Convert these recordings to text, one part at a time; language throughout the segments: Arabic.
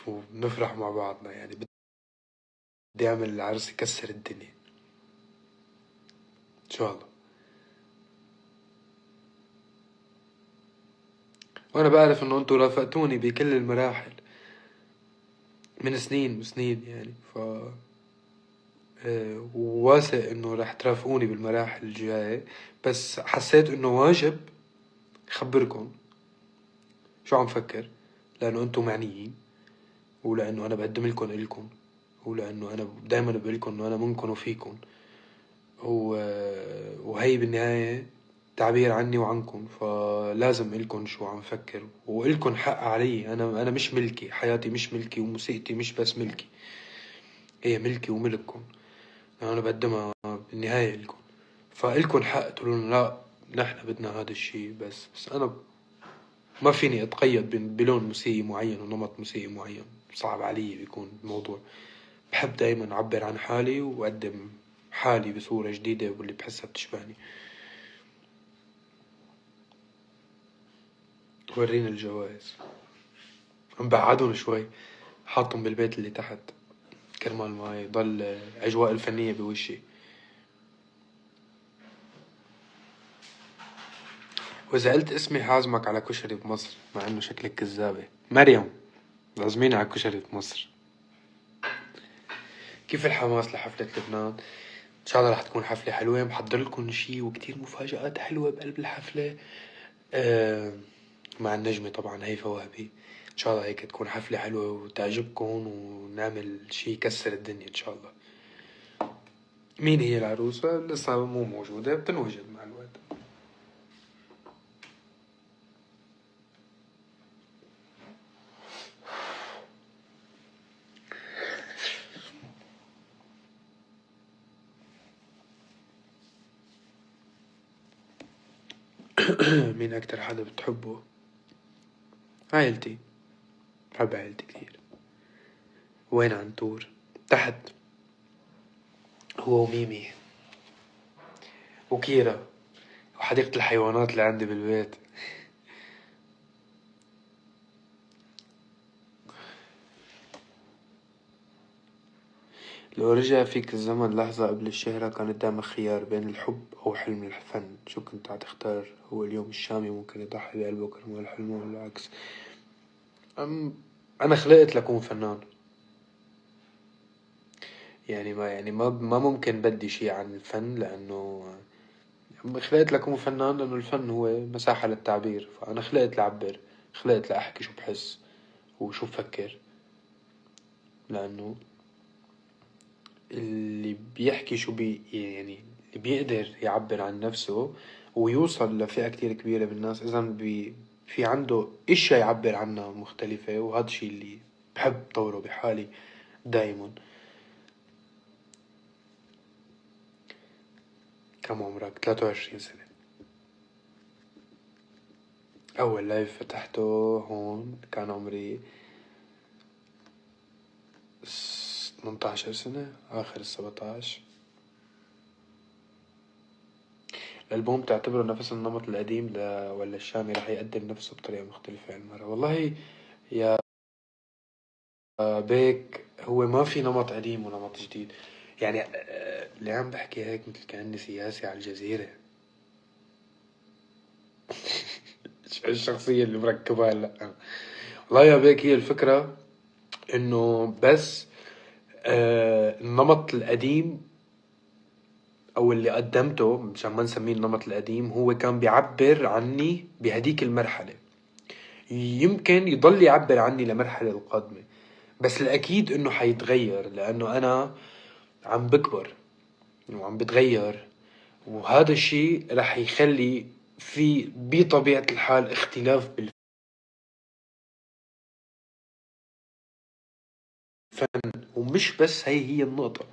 ونفرح مع بعضنا. يعني بدي اعمل العرس يكسر الدنيا ان شاء الله. وانا بعرف انه انتوا رافقتوني بكل المراحل من سنين وسنين، يعني وواثق انه رح ترافقوني بالمراحل الجاية، بس حسيت انه واجب خبركن شو عم فكر، لانه انتم معنيين، ولانه انا بقدم لكم الكم، ولانه انا دايما بقول لكم انه انا منكم وفيكم، وهي بالنهاية تعبير عني وعنكم، فلازم إلكن شو عم فكر، وإلكن حق علي. أنا مش ملكي، حياتي مش ملكي، وموسيقتي مش بس ملكي، هي ملكي وملككم. أنا بقدمها بالنهاية إلكن، فإلكن حق تقولون لا نحن بدنا هذا الشي. بس أنا ما فيني أتقيد بلون موسيقي معين ونمط موسيقي معين، صعب علي بيكون الموضوع. بحب دايما أعبر عن حالي وأقدم حالي بصورة جديدة واللي بحسها بتشبهني. ورينا الجوائز، مبعدهم شوي، حاطهم بالبيت اللي تحت كرمال ما يضل أجواء الفنية بوشي. وإذا قلت اسمي حازمك على كشري بمصر، مع إنه شكلك كذابة. مريم، لازمين على كشري بمصر. كيف الحماس لحفلة لبنان؟ إن شاء الله رح تكون حفلة حلوة. محضر لكم شي وكتير مفاجآت حلوة بقلب الحفلة. مع النجمة طبعا هيفا وهبي. إن شاء الله هيك تكون حفلة حلوة وتعجبكم، ونعمل شي يكسر الدنيا إن شاء الله. مين هي العروسة؟ لسه مو موجودة، بتنوجد مع الوقت. مين أكتر حدا بتحبه؟ عائلتي، بحب عائلتي كتير. وين عنتور؟ تحت، هو وميمي وكيرا وحديقة الحيوانات اللي عندي بالبيت. لو رجع فيك الزمن لحظة قبل الشهرة، كان قدامك خيار بين الحب أو حلم الفن، شو كنت هتختار؟ هو اليوم الشامي ممكن يضحي بقلبه كرمال حلمه ولا العكس؟ أنا خلقت لأكون فنان. يعني ما ممكن بدي شي عن الفن، لأنه خلقت لأكون فنان، لأنه الفن هو مساحة للتعبير. فأنا خلقت لأعبر، خلقت لأحكي شو بحس وشو بفكر. لأنه اللي بيحكي شو يعني اللي بيقدر يعبر عن نفسه ويوصل لفئة كتير كبيرة من الناس، إذا في عنده إشياء يعبر عنها مختلفة. وهذا الشي اللي بحب طوره بحالي دايما. كم عمرك؟ 23 سنة. أول لايف فتحته هون كان عمري 18 سنة، آخر 17. الألبوم تعتبره نفس النمط القديم ولا الشامي رح يقدم نفسه بطريقة مختلفة هالمرة؟ والله يا بيك، هو ما في نمط قديم ونمط جديد. يعني اللي عم بحكي هيك مثل كأني سياسي على الجزيرة. شو الشخصية اللي مركبها هلا؟ والله يا بيك، هي الفكرة انه بس النمط القديم او اللي قدمته، مشان ما نسميه النمط القديم، هو كان بيعبر عني بهديك المرحلة. يمكن يضل يعبر عني لمرحلة القادمة، بس الأكيد إنه حيتغير، لأنه أنا عم بكبر وعم بتغير. وهذا الشيء رح يخلي في بطبيعة الحال اختلاف بالفن. ومش بس هي النقطة.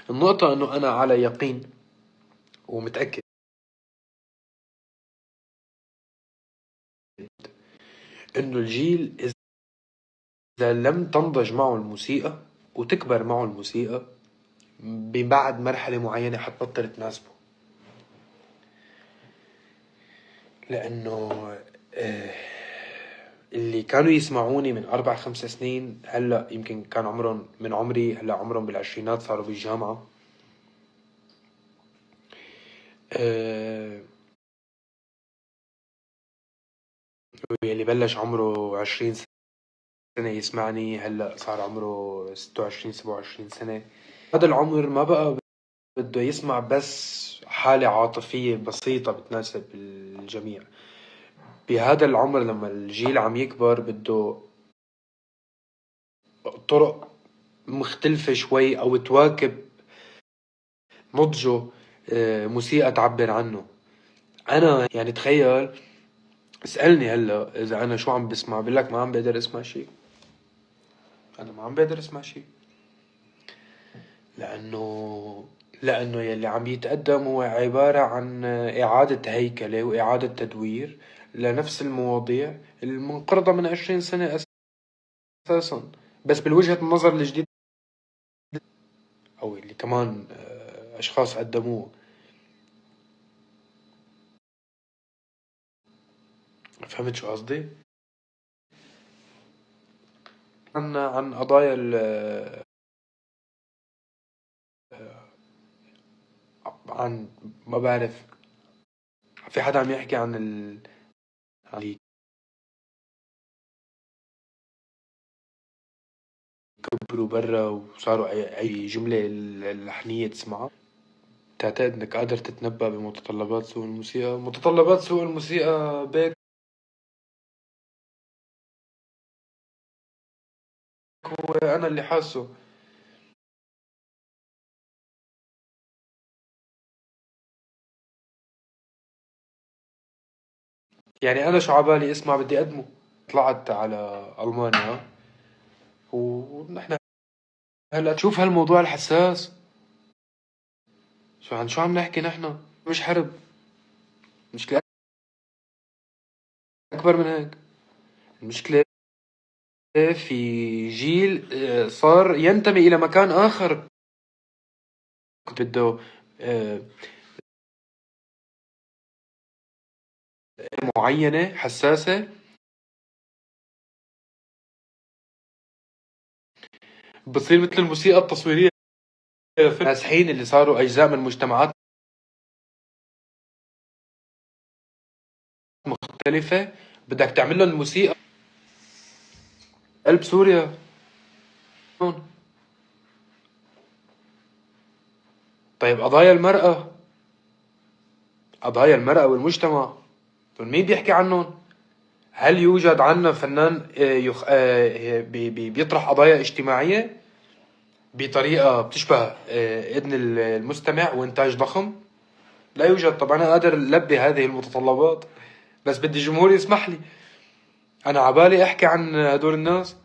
النقطة إنه أنا على يقين ومتأكد إنه الجيل إذا لم تنضج معه الموسيقى وتكبر معه الموسيقى، ببعد مرحلة معينة حتبطل تناسبه. لأنه آه، اللي كانوا يسمعوني من 4 5 سنين هلا يمكن كان عمرهم من عمري، هلا عمرهم بالعشرينات، صاروا بالجامعة. أه واللي بلش عمره 20 سنة يسمعني هلا صار عمره 26 27 سنة. هذا العمر ما بقى بده يسمع بس حالة عاطفية بسيطة بتناسب الجميع. بهذا العمر لما الجيل عم يكبر بده طرق مختلفة شوي أو تواكب نضجه، موسيقى تعبر عنه. أنا يعني تخيل، اسألني هلا إذا أنا شو عم بسمع، بقول ما عم بقدر أسمع شيء. أنا ما عم بقدر أسمع شيء لأنه يلي عم يتقدم هو عبارة عن إعادة هيكلة وإعادة تدوير لنفس المواضيع المنقرضة من 20 سنة أساسا، بس بالوجهة النظر الجديدة أو اللي كمان أشخاص قدموه. فهمت شو قصدي؟ عن قضايا عن ما بعرف، في حدا عم يحكي عن اللي كبروا برا وصاروا أي جملة اللحنية تسمعها تعتقد إنك قادر تتنبأ بمتطلبات سوق الموسيقى. متطلبات سوق الموسيقى بيك هو أنا اللي حاسه. يعني أنا شو عبالي اسمع بدي أقدمه. طلعت على ألمانيا ونحن هلا تشوف هالموضوع الحساس. عن شو عم نحكي نحن؟ مش حرب، مشكلة أكبر من هيك. المشكلة في جيل صار ينتمي إلى مكان آخر. كنت بده آه، معينة حساسة بتصير مثل الموسيقى التصويرية في نازحين اللي صاروا أجزاء من مجتمعات مختلفة، بدك تعمل لهم موسيقى قلب سوريا. طيب قضايا المرأة والمجتمع، دول مين بيحكي عنهم؟ هل يوجد عنا فنان بيطرح قضايا اجتماعية بطريقة بتشبه إذن المستمع وإنتاج ضخم؟ لا يوجد. طبعا أنا قادر ألبي هذه المتطلبات بس بدي الجمهور يسمح لي. أنا عبالي أحكي عن هدول الناس.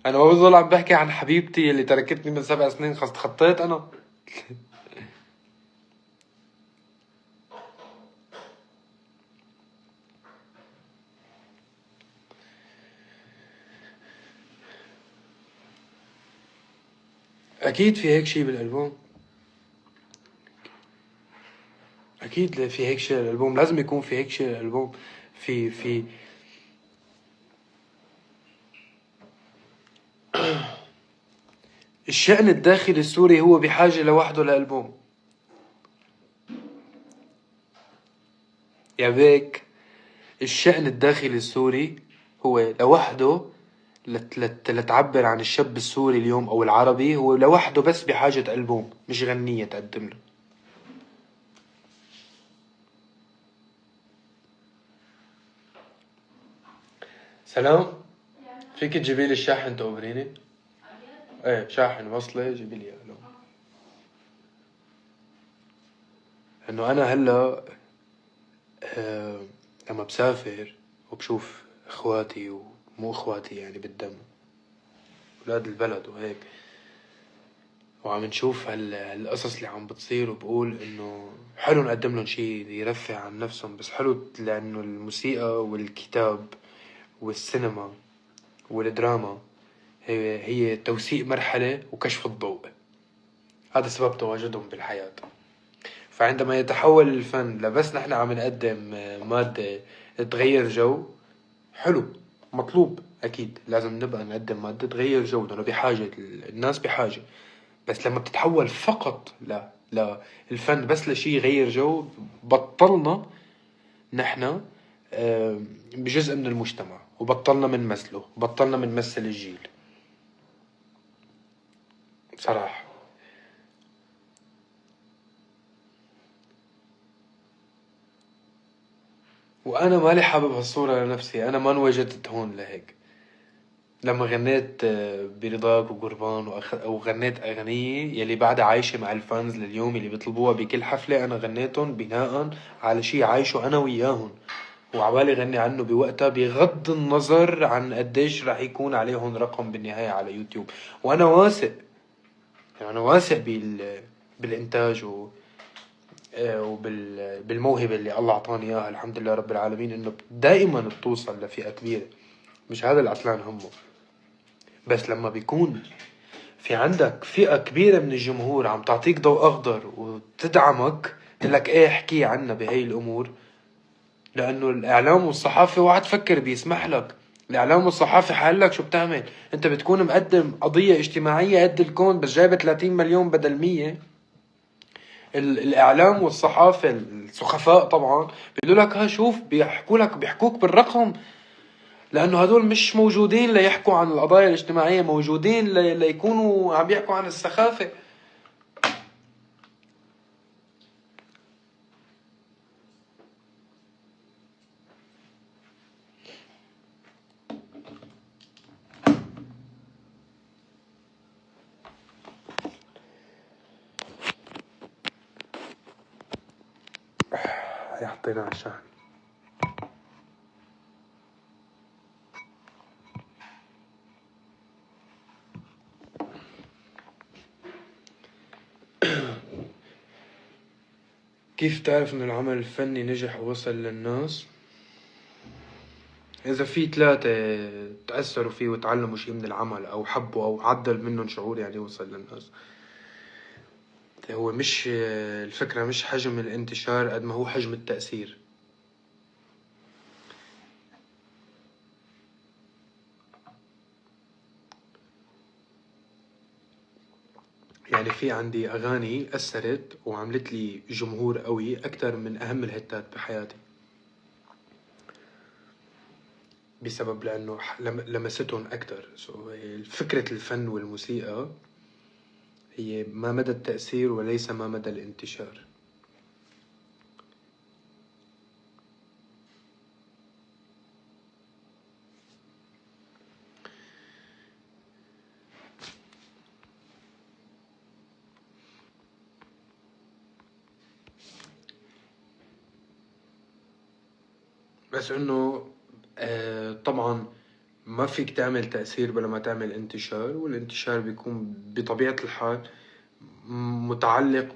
أنا ما بضل عم بحكي عن حبيبتي اللي تركتني من 7 سنين، خطيت أنا. أكيد في هيك شي بالألبوم. أكيد في هيك شي بالألبوم، لازم يكون في هيك شي بالألبوم. في الشأن الداخلي السوري هو بحاجة لوحده لألبوم. يا بيك، الشأن الداخلي السوري هو لوحده لتعبر عن الشاب السوري اليوم أو العربي، هو لوحده بس بحاجة ألبوم مش غنية تقدم له. سلام، فيك تجيبي لي الشاحن تقبريني؟ ايه شاحن وصلة جيبي لي اياه انه انا هلا آه لما بسافر وبشوف اخواتي ومو اخواتي يعني بالدم، ولاد البلد وهيك، وعم نشوف هالقصص اللي عم بتصير، وبقول انه حلو نقدم لهم شيء يرفع عن نفسهم، بس حلو لانه الموسيقى والكتاب والسينما والدراما هي توثيق مرحلة وكشف الضوء. هذا سبب تواجدهم بالحياة. فعندما يتحول الفن لبس نحن عم نقدم مادة تغير جو، حلو، مطلوب. اكيد لازم نبقى نقدم مادة تغير جو، لانه بحاجة، الناس بحاجة. بس لما بتتحول فقط للفن بس لشي يغير جو، بطلنا نحن بجزء من المجتمع، وبطلنا منمثله، بطلنا منمثل الجيل بصراحة. وأنا مالي حابب هالصورة لنفسي، أنا ما انوجدت هون لهيك. لما غنيت برضاك وقربان وغنيت أغنية يلي بعدها عايشة مع الفانز لليوم، اللي بيطلبوها بكل حفلة، أنا غنيتهم بناء على شي عايشه أنا وياهم، وعبالي غني عنه بوقتها، بغض النظر عن قديش رح يكون عليهم رقم بالنهاية على يوتيوب. وأنا واثق، يعني أنا واثق بالإنتاج وبالموهبة اللي الله أعطاني إياها، الحمد لله رب العالمين، إنه دائما بتوصل لفئة كبيرة. مش هذا العطلان همه. بس لما بيكون في عندك فئة كبيرة من الجمهور عم تعطيك ضوء أخضر وتدعمك، تقلك إيه احكي عنا بهاي الأمور، لأنه الإعلام والصحافة اوعى تفكر بيسمح لك. الإعلام والصحافة حالك شو بتعمل؟ أنت بتكون مقدم قضية اجتماعية قد الكون، بس جايبة 30 مليون بدل 100. الإعلام والصحافة السخفاء طبعا بيقولوا لك ها شوف، بيحكوك بالرقم، لأنه هدول مش موجودين ليحكوا عن القضايا الاجتماعية، موجودين ليكونوا عم يحكوا عن السخافة. هي حطينا على الشحن. كيف تعرف إنه العمل الفني نجح ووصل للناس؟ إذا في 3 تأثروا فيه وتعلموا شي من العمل، أو حبوا، أو عدل منهم شعور، يعني وصل للناس. هو مش الفكرة مش حجم الانتشار قد ما هو حجم التأثير. يعني في عندي أغاني أثرت وعملت لي جمهور قوي أكتر من أهم الهتات بحياتي، بسبب لأنه لمستهم أكتر. فكرة الفن والموسيقى هي ما مدى التأثير وليس ما مدى الانتشار. بس إنه طبعا ما فيك تعمل تأثير بلا ما تعمل انتشار، والانتشار بيكون بطبيعة الحال متعلق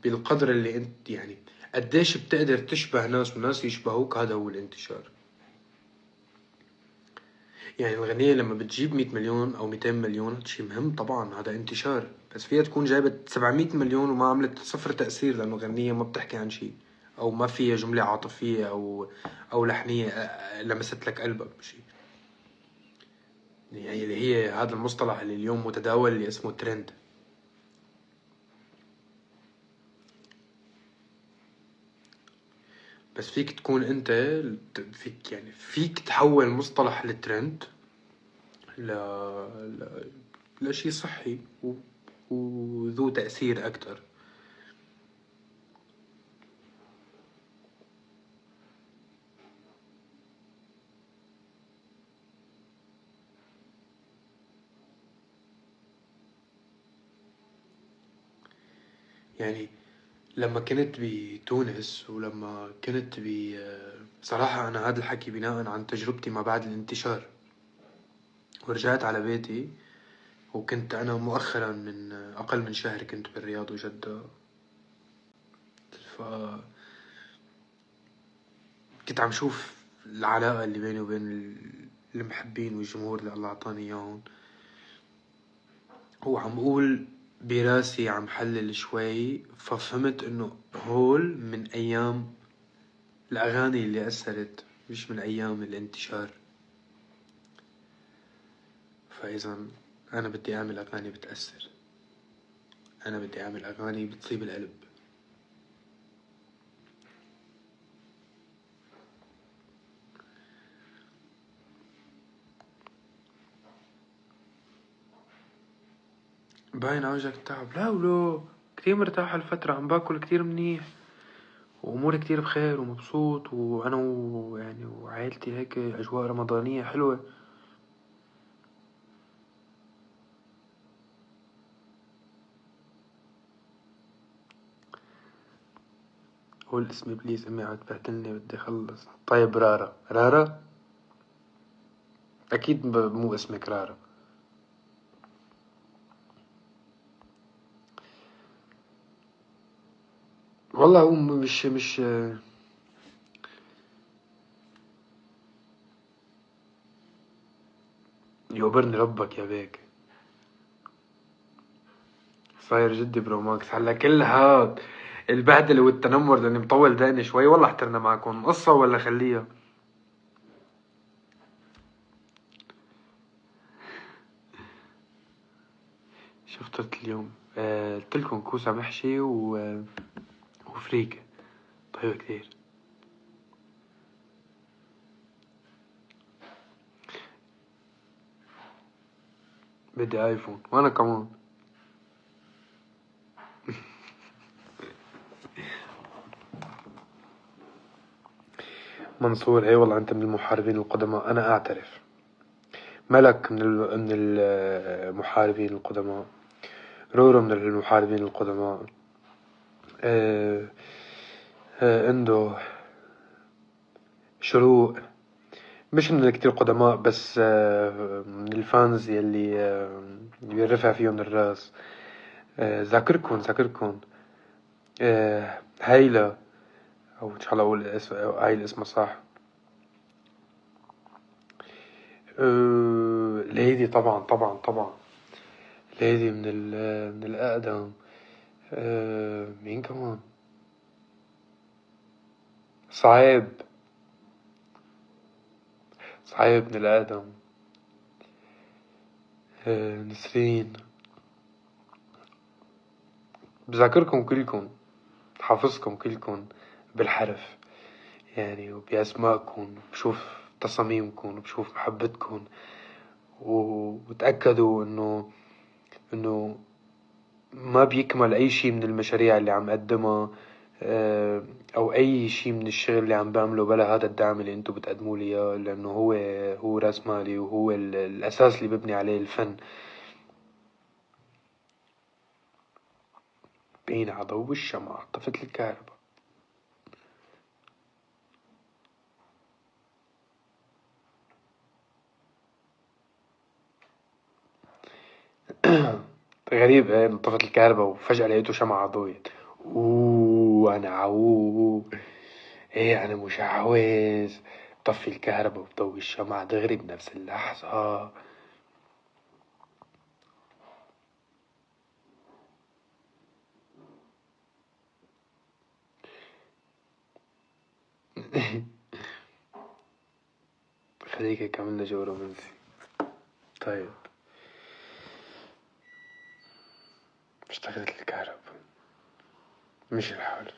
بالقدر اللي انت، يعني قديش بتقدر تشبه ناس وناس يشبهوك، هذا هو الانتشار. يعني الغنية لما بتجيب 100 مليون أو 200 مليون شي مهم طبعا، هذا انتشار. بس فيها تكون جايبة 700 مليون وما عملت صفر تأثير، لأنه غنية ما بتحكي عن شي، أو ما فيها جملة عاطفية أو لحنية لمست لك قلبك بشي. يعني اللي هي هذا المصطلح اللي اليوم متداول اللي اسمه ترند. بس فيك تكون انت، فيك تحول مصطلح الترند ل... لشي صحي وذو تأثير أكتر. يعني لما كنت بتونس، ولما كنت صراحة أنا هذا الحكي بناء عن تجربتي ما بعد الانتشار، ورجعت على بيتي، وكنت أنا مؤخرا من أقل من شهر كنت بالرياض وجدة. فكنت عم شوف العلاقة اللي بيني وبين المحبين والجمهور اللي الله أعطاني إياهم، وعم قول براسي، عم حلل شوي، ففهمت إنه هول من أيام الأغاني اللي أثرت، مش من أيام الانتشار. فإذا أنا بدي أعمل أغاني بتأثر، أنا بدي أعمل أغاني بتصيب القلب. باين عوجك تعب؟ لا ولو كتير مرتاح هالفترة، عم باكل كتير منيح وأموري كتير بخير ومبسوط، وأنا يعني وعائلتي هيك أجواء رمضانية حلوة. قول اسمي بليز، أمي عم تبهدلني بدي أخلص. طيب رارا، رارا أكيد مو اسمك رارا. والله هو مش يقبرني ربك يا بيك. صاير جدي برو ماكس هلا كل هاد البهدلة والتنمر لاني مطول دقني شوي. والله احترنا معكم قصة ولا خليها. شو فطرت اليوم؟ قلتلكم كوسة محشي وفريكة طيبة كتير. بدي ايفون وانا كمان. منصور اي والله انت من المحاربين القدماء، انا اعترف. ملك من المحاربين القدماء. رورو من المحاربين القدماء. اندو شروق مش من الكتير قدماء، بس من الفانز يلي بيرفع فيهم الراس. ذاكركن هايلة، او ان شاء الله اقول هاي اسمها صح. ليدي طبعا ليدي من الأقدم. مين كمان؟ صعيب من الأقدم. نسرين. بذاكركم كلكم، حافظكم كلكم بالحرف يعني، وبأسمائكم، بشوف تصاميمكم وبشوف محبتكم. وتأكدوا انه ما بيكمل اي شي من المشاريع اللي عم قدمها او اي شي من الشغل اللي عم بعمله بلا هذا الدعم اللي انتو بتقدموا لي اياه، لانه هو راس مالي وهو الاساس اللي ببني عليه الفن. بين عضو الشمعة طفت الكهرباء. غريب ايه، طفت الكهرباء وفجأة لقيته شمعة عضوية. انا ايه، انا مش عاوز. طفي الكهرباء وضوي الشمعة دغري بنفس اللحظة. خليك كملنا جو رومانسي. طيب اشتغلت الكهرباء، مش الحال.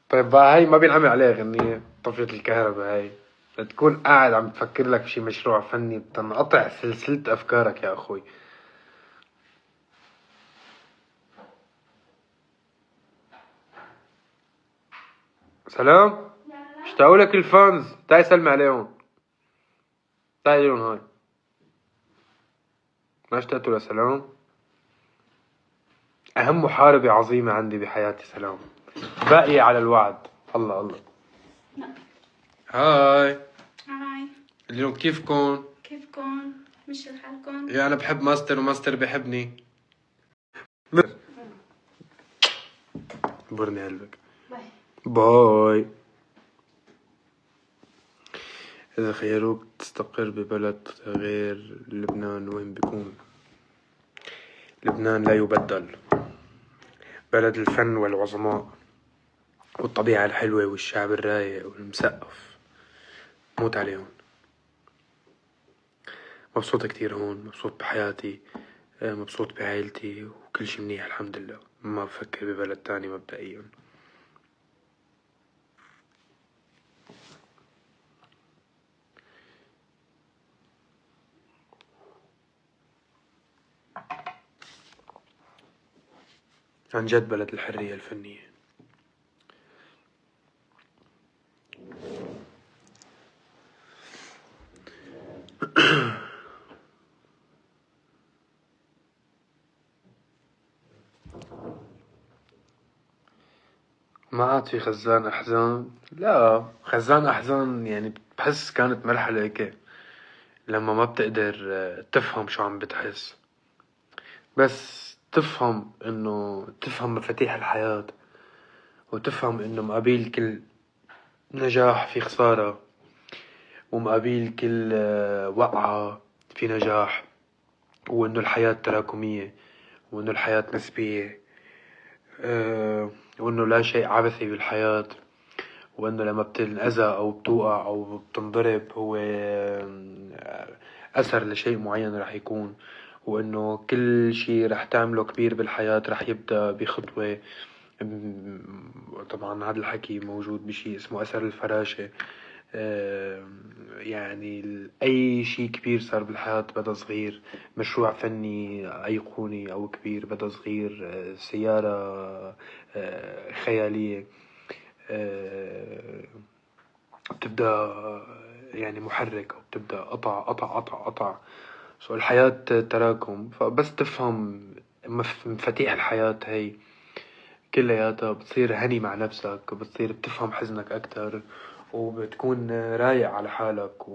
طيب بقى هاي ما بينعمل عليها غنية، طفيت الكهرباء هاي تكون قاعد عم تفكر لك بشي مشروع فني بتنقطع سلسلة أفكارك يا أخوي. سلام، اشتاقوا لك الفانز، تعي سلمي عليهم. تعي لهم هاي. ما اشتقتوا لسلام؟ أهم محاربة عظيمة عندي بحياتي سلام، باقية على الوعد. الله الله. هاي. اليوم كيفكن؟ مش لحالكن؟ يا أنا بحب ماستر وماستر بحبني. برني قلبك. باي. إذا خيروك تستقر ببلد غير لبنان وين بيكون؟ لبنان لا يبدل، بلد الفن والعظماء والطبيعة الحلوة والشعب الرايق والمسقف، موت عليهم. مبسوط كتير هون، مبسوط بحياتي، مبسوط بعائلتي وكل شي منيح الحمد لله. ما بفكر ببلد تاني مبدئيا. عن جد بلد الحرية الفنية. ما عاد في خزان أحزان. لا، خزان أحزان يعني بحس كانت مرحلة هيك لما ما بتقدر تفهم شو عم بتحس، بس تفهم مفاتيح الحياة، وتفهم إنه مقابل كل نجاح في خسارة، ومقابل كل وقعة في نجاح، وإنه الحياة تراكمية، وإنه الحياة نسبية، وإنه لا شيء عبثي بالحياة، وإنه لما بتنأذى أو بتوقع أو بتنضرب هو أثر لشيء معين رح يكون، وإنه كل شي رح تعمله كبير بالحياة رح يبدأ بخطوة. طبعا هذا الحكي موجود بشي اسمه أثر الفراشة. يعني أي شي كبير صار بالحياة بدأ صغير، مشروع فني أيقوني أو كبير بدأ صغير، سيارة خيالية بتبدأ يعني محرك، أو بتبدأ قطع قطع قطع قطع. الحياة تراكم، فبس تفهم مفاتيح الحياة هي كلياتها بتصير هني مع نفسك، بتصير بتفهم حزنك أكتر، وبتكون رايق على حالك،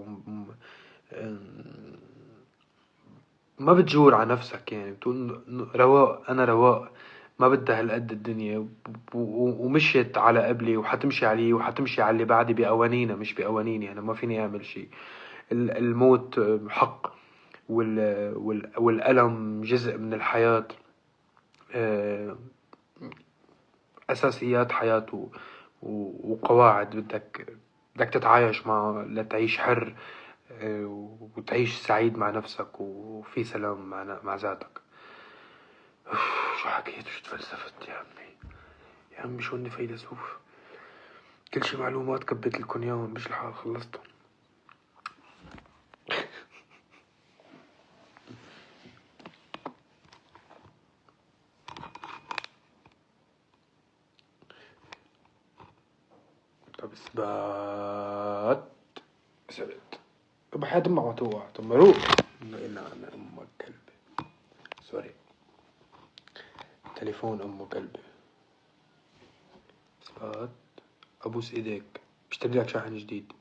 ما بتجور على نفسك. يعني بتقول رواق، أنا رواق، ما بدها هالقد الدنيا، ومشيت على قبلي وحتمشي علي وحتمشي على اللي بعدي بقوانينها مش بقوانيني. أنا ما فيني أعمل شي. الموت حق، والألم جزء من الحياة، أساسيات حياة وقواعد بدك تتعايش معها لتعيش حر، وتعيش سعيد مع نفسك وفي سلام مع ذاتك. شو حكيت وشو تفلسفت يا عمي، يا عمي شو اني فيلسوف. كل شي معلومات كبت لكم اياهم مش الحال خلصتهم. طب اثبات. ثبت. طب حياة امك ما توقع. طب ما روح. انا امك كلب. سوري. تليفون امه كلب. اثبات. ابوس ايديك بشتري لك شاحن جديد.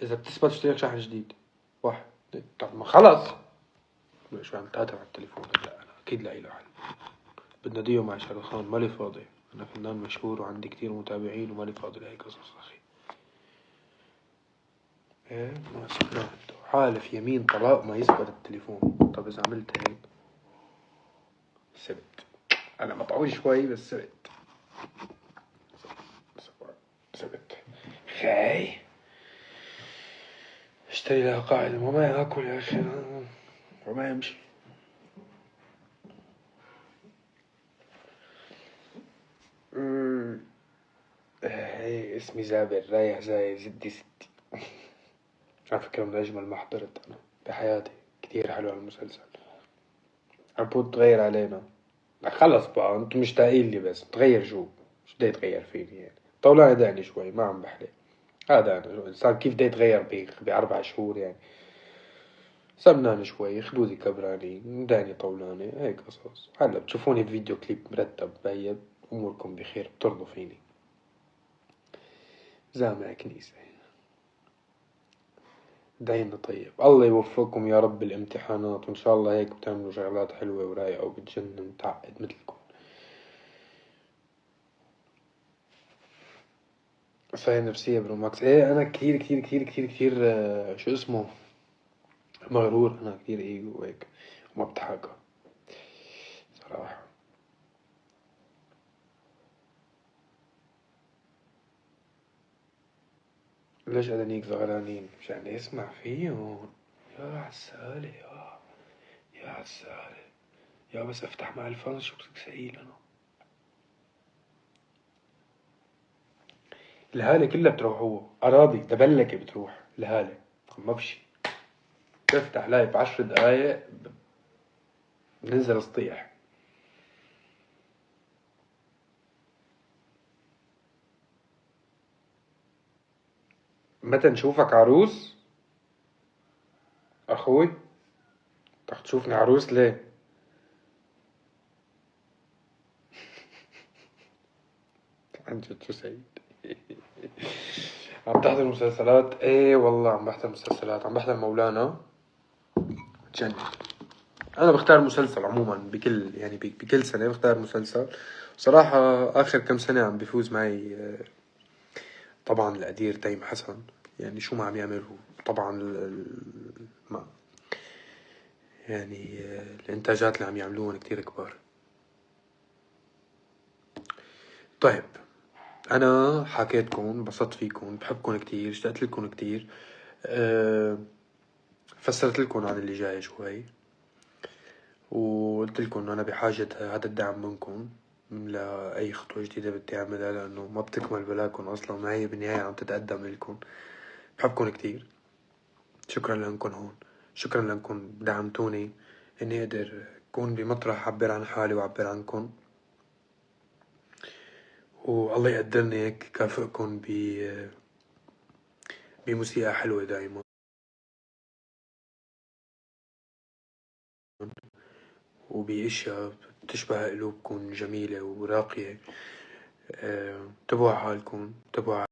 اذا بتثبت بشتري لك شاحن جديد. واحد. طب ما خلص. شو عم تقاطع على التليفون؟ لا انا اكيد لاقي له حل. بدنا ديو مع شاروخان، مالي فاضي. انا فنان مشهور وعندي كتير متابعين ومالي فاضي لهي قصص اخي. ايه ما سمعت. حالف يمين طلاق ما يثبت التليفون. طب اذا عملت هيك ثبت. انا مطعوج شوي بس ثبت. ثبت. خاي اشتري لها قاعدة وما اكل يا اخي وما يمشي. هي اسمي زابر رايح زي زدي ستي. على فكرة من أجمل ما حضرت أنا بحياتي. كتير حلو هالمسلسل. عبود تغير علينا. خلص بقى انتم مشتاقين لي بس تغير شو بده يتغير فيني يعني. طولان داني شوي ما عم بحلي. هذا أنا صار كيف بده يتغير بأربع شهور يعني. سمنان شوي خدودي كبراني داني طولانة هيك قصص. هلا بتشوفوني بفيديو كليب مرتب مبيض. أموركم بخير بترضوا فيني. جامع كنيسة. دايما طيب. الله يوفقكم يا رب بالامتحانات، وإن شاء الله هيك بتعملوا شغلات حلوة ورايقة وبتجنن تعقد مثلكم. صحيح نفسية برو ماكس. ايه انا كتير كتير كتير كتير كتير شو اسمه مغرور. انا كتير ايجو وهيك وما بتحاكى صراحة. ليش أدانيك زغلانين مش يعني اسمع فيهم. عالسهلة. يا بس افتح مع الفانز شو بدك سئيل انا. الهالة كلها بتروح، هو أراضي دبلكة بتروح الهالة، ما بشي. تفتح لايف 10 دقايق بننزل سطيح. متى نشوفك عروس أخوي؟ بدك تشوفني عروس ليه؟ عن جد شو سعيد. عم تحضر مسلسلات؟ ايه والله عم بحضر مسلسلات، عم بحضر مولانا. جنن. انا بختار مسلسل عموما بكل سنة بختار مسلسل. صراحة اخر كم سنة عم بيفوز معي طبعا القدير تيم حسن. يعني شو ما عم يعمل هو طبعا ما يعني الانتاجات اللي عم يعملوهم كتير كبار. طيب انا حكيتكم، بسطت فيكم، بحبكم كتير، اشتقت لكم كتير. فسرت لكم عن اللي جاي شوي، وقلت لكم انه انا بحاجة هذا الدعم منكم لأي خطوة جديدة بدي أعملها، لأنه ما بتكمل بلاكم أصلا، ما هي بالنهاية عم تتقدم لكم. بحبكم كتير. شكرا لأنكم هون، شكرا لأنكم دعمتوني إني أقدر أكون بمطرح أعبر عن حالي وأعبر عنكم. والله يقدرني هيك كافئكم بموسيقى حلوة دايما، وبأشياء بتشبه قلوبكم جميلة وراقية. انتبهوا على حالكم، انتبهوا